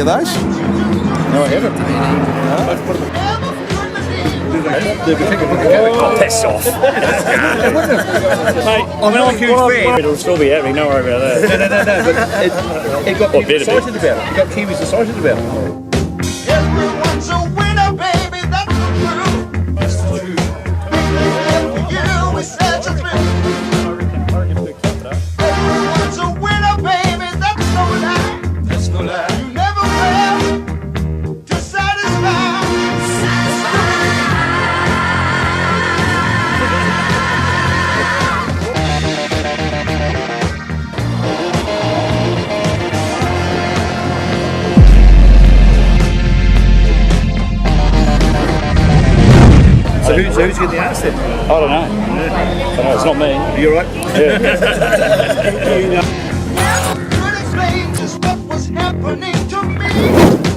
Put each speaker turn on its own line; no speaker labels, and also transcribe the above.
of those?
No, I haven't.
Oh, piss off. Mate,
I'm not a huge fan.
It'll still be happening, don't worry about that.
No, but it got
Well,
Kiwis
better
excited about it. It got Kiwis excited about it.
Everyone's a winner, baby, that's the truth. That's the truth. For you, it's such a thrill. Everyone's a winner, baby, that's no lie. That's no lie. You never fail to satisfy.
So who's getting the arse then?
I don't know. I don't know, it's not me.
You alright?
Yeah.
Couldn't explain just what was happening to me.